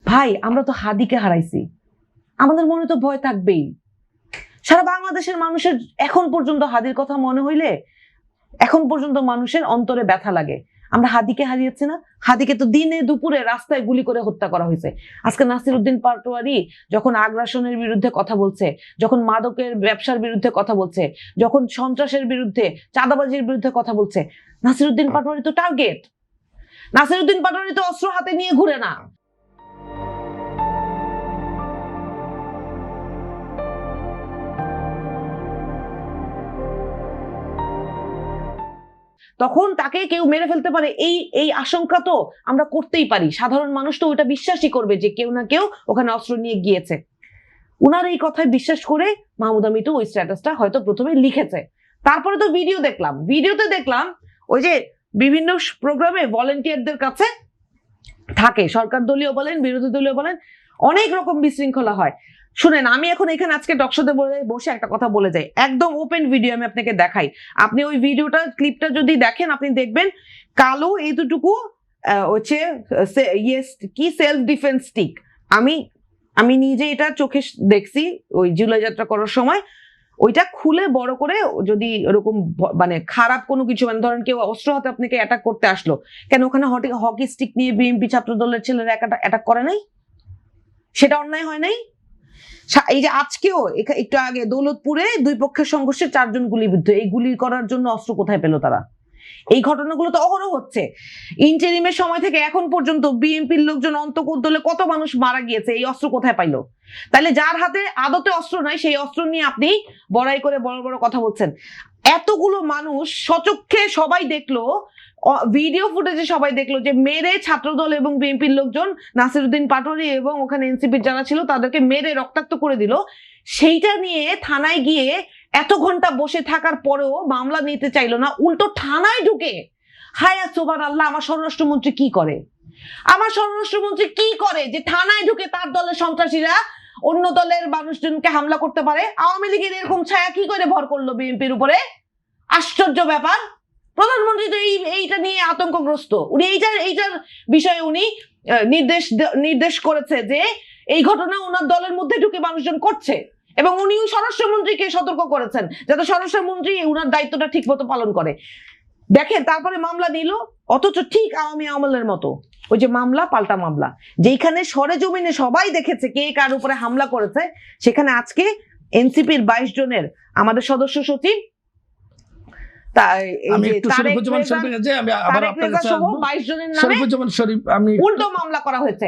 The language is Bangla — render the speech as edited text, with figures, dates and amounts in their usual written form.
ভাই আমরা তো হাদিকে হারাইছি, আমাদের মনে তো ভয় থাকবেই। সারা বাংলাদেশের মানুষের এখন পর্যন্ত হাদির কথা মনে হইলে এখন পর্যন্ত মানুষের অন্তরে ব্যথা লাগে। আমরা হাদিকে হারিয়েছি না? হাদিকে তো দিনে দুপুরে রাস্তায় গুলি করে হত্যা করা হয়েছে। আজকে নাসিরউদ্দিন পাটোয়ারি যখন আগ্রাসনের বিরুদ্ধে কথা বলছে, যখন মাদকের ব্যবসার বিরুদ্ধে কথা বলছে, যখন সন্ত্রাসের বিরুদ্ধে, চাঁদাবাজির বিরুদ্ধে কথা বলছে, নাসিরউদ্দিন পাটোয়ারি তো টার্গেট। নাসিরউদ্দিন পাটোয়ারি তো অস্ত্র হাতে নিয়ে ঘুরে না। তখন তাকে কেউ মেরে ফেলতে পারে, এই আশঙ্কা তো আমরা করতেই পারি। সাধারণ মানুষ তো ওটা বিশ্বাসই করবে যে কেউ না কেউ ওখানে অস্ত্র নিয়ে গিয়েছে। উনার এই কথায় বিশ্বাস করে মাহমুদা মিতু ওই স্ট্যাটাসটা হয়তো প্রথমে লিখেছে। তারপরে তো ভিডিওতে দেখলাম ওই যে বিভিন্ন প্রোগ্রামে ভলেন্টিয়ারদের কাছে থাকে, সরকার দলীয় বলেন বিরোধী দলীয় বলেন, অনেক রকম বিশৃঙ্খলা হয়। শুনেন, আমি এখন এখানে আজকে টকশোতে বসে একটা কথা বলে যাই, একদম ওপেন ভিডিও আমি আপনাকে দেখাই। আপনি ওই ভিডিওটা ক্লিপটা যদি দেখেন আপনি দেখবেন কালো এইটুকু হচ্ছে কি সেলফ ডিফেন্স স্টিক। আমি নিজে এটা চোখে দেখছি ওই জুলাই যাত্রা করার সময়। ওইটা খুলে বড় করে যদি এরকম মানে খারাপ কোনো কিছু, মানে ধরেন কেউ অস্ত্র হাতে আপনাকে অ্যাটাক করতে আসলো, কেন ওখানে হকি স্টিক নিয়ে বিএনপি ছাত্র দলের ছেলেরা অ্যাটাক করে নাই? সেটা অন্যায় হয় নাই? এই যে আজকেও একটু আগে দৌলতপুরে দুই পক্ষের সংঘর্ষে 4 জন গুলিবিদ্ধ, এই গুলি করার জন্য অস্ত্র কোথায় পেল তারা? এই ঘটনাগুলো তো অহরহ হচ্ছে। ইন্টারিমের সময় থেকে এখন পর্যন্ত বিএনপির লোকজন অন্তঃকোদ্দলে কত মানুষ মারা গিয়েছে, এই অস্ত্র কোথায় পাইলো? তাহলে যার হাতে আদতে অস্ত্র নাই সেই অস্ত্র নিয়ে আপনি বড়াই করে বড় বড় কথা বলছেন। এতগুলো মানুষ সচক্ষে সবাই দেখলো, ভিডিও ফুটেজে সবাই দেখলো যে মেরে ছাত্রদল এবং বিএনপির লোকজন নাসিরউদ্দিন পাটোয়ারি এবং ওখানে এনসিপির যারা ছিল তাদেরকে মেরে রক্তাক্ত করে দিল। সেইটা নিয়ে থানায় গিয়ে এত ঘন্টা বসে থাকার পরেও মামলা নিতে চাইলো না, উল্টো থানায় ঢুকে হায় সুবহানাল্লাহ, আমার স্বরাষ্ট্রমন্ত্রী কি করে? আমার স্বরাষ্ট্রমন্ত্রী কি করে যে থানায় ঢুকে তার দলের সন্ত্রাসীরা অন্য দলের মানুষজনকে হামলা করতে পারে? আওয়ামী লীগের এরকম ছায়া কি করে ভর করলো বিএনপির উপরে? আশ্চর্য ব্যাপার। প্রধানমন্ত্রী তো এইটা নিয়ে আতঙ্কগ্রস্ত। উনি এইটার বিষয়ে উনি নির্দেশ করেছে যে এই ঘটনা ওনার দলের মধ্যে ঢুকে মানুষজন করছে, এবং উনি স্বরাষ্ট্রমন্ত্রীকে সতর্ক করেছেন যাতে স্বরাষ্ট্রমন্ত্রী ওনার দায়িত্বটা ঠিক মতো পালন করে। দেখেন, তারপরে মামলা নিল, অথচ ঠিক আওয়ামী আমলের মতো ওই যে মামলা পাল্টা মামলা, যেখানে সরেজমিনে সবাই দেখেছে কে কার উপরে হামলা করেছে, সেখানে আজকে এনসিপির 22 জনের আমাদের সদস্য সচিব উল্টো মামলা করা হয়েছে।